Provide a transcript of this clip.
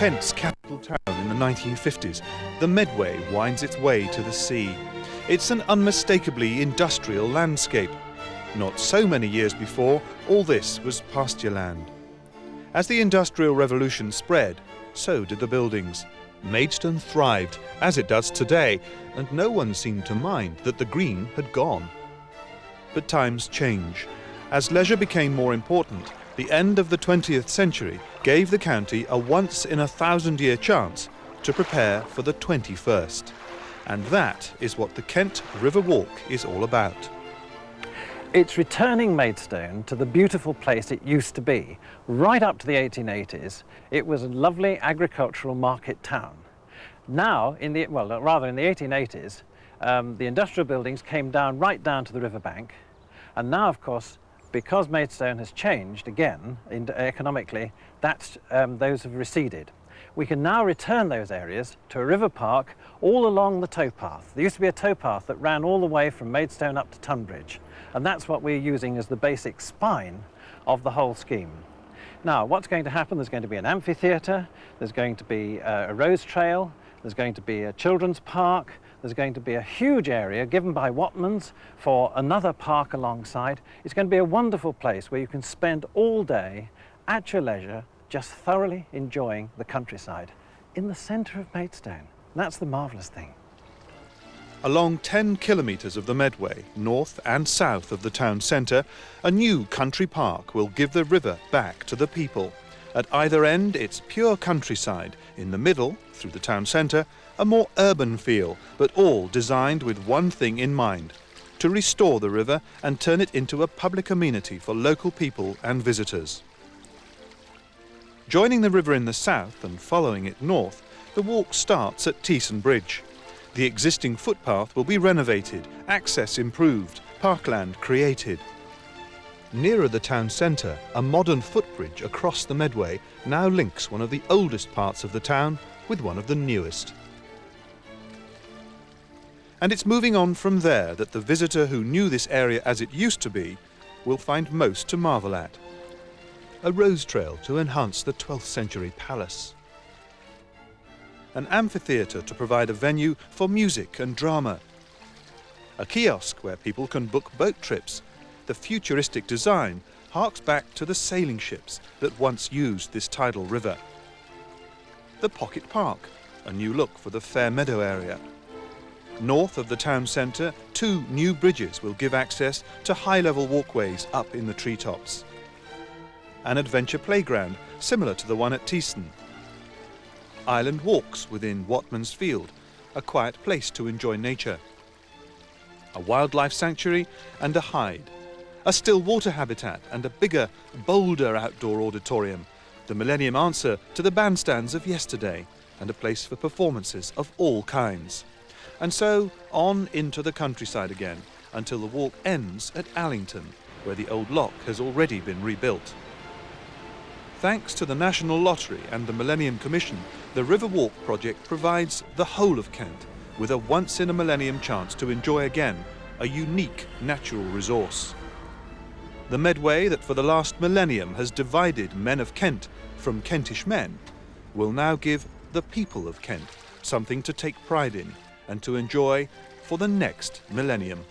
Kent's capital town in the 1950s, the Medway winds its way to the sea. It's an unmistakably industrial landscape. Not so many years before, all this was pasture land. As the Industrial Revolution spread, so did the buildings. Maidstone thrived, as it does today, and no one seemed to mind that the green had gone. But times change. As leisure became more important, the end of the 20th century gave the county a once-in-a-thousand-year chance to prepare for the 21st. And that is what the Kent River Walk is all about. It's returning Maidstone to the beautiful place it used to be. Right up to the 1880s, it was a lovely agricultural market town. Now, in the 1880s, the industrial buildings came down right down to the riverbank. And now, of course, because Maidstone has changed again economically, those have receded. We can now return those areas to a river park all along the towpath. There used to be a towpath that ran all the way from Maidstone up to Tunbridge, and that's what we're using as the basic spine of the whole scheme. Now, what's going to happen? There's going to be an amphitheatre, there's going to be a rose trail, there's going to be a children's park, there's going to be a huge area given by Watmans for another park alongside. It's going to be a wonderful place where you can spend all day at your leisure just thoroughly enjoying the countryside in the centre of Maidstone. That's the marvellous thing. Along 10 kilometres of the Medway, north and south of the town centre, a new country park will give the river back to the people. At either end, it's pure countryside. In the middle, through the town centre, a more urban feel, but all designed with one thing in mind: to restore the river and turn it into a public amenity for local people and visitors. Joining the river in the south and following it north, the walk starts at Maidstone Bridge. The existing footpath will be renovated, access improved, parkland created. Nearer the town centre, a modern footbridge across the Medway now links one of the oldest parts of the town with one of the newest. And it's moving on from there that the visitor who knew this area as it used to be will find most to marvel at. A rose trail to enhance the 12th century palace. An amphitheatre to provide a venue for music and drama. A kiosk where people can book boat trips. The futuristic design harks back to the sailing ships that once used this tidal river. The Pocket Park, a new look for the Fair Meadow area. North of the town centre, 2 new bridges will give access to high-level walkways up in the treetops. An adventure playground similar to the one at Maidstone. Island walks within Watman's Field, a quiet place to enjoy nature. A wildlife sanctuary and a hide. A still water habitat and a bigger, bolder outdoor auditorium, the Millennium answer to the bandstands of yesterday, and a place for performances of all kinds. And so on into the countryside again, until the walk ends at Allington, where the old lock has already been rebuilt. Thanks to the National Lottery and the Millennium Commission, the River Walk project provides the whole of Kent with a once-in-a-millennium chance to enjoy again a unique natural resource. The Medway that for the last millennium has divided men of Kent from Kentish men will now give the people of Kent something to take pride in and to enjoy for the next millennium.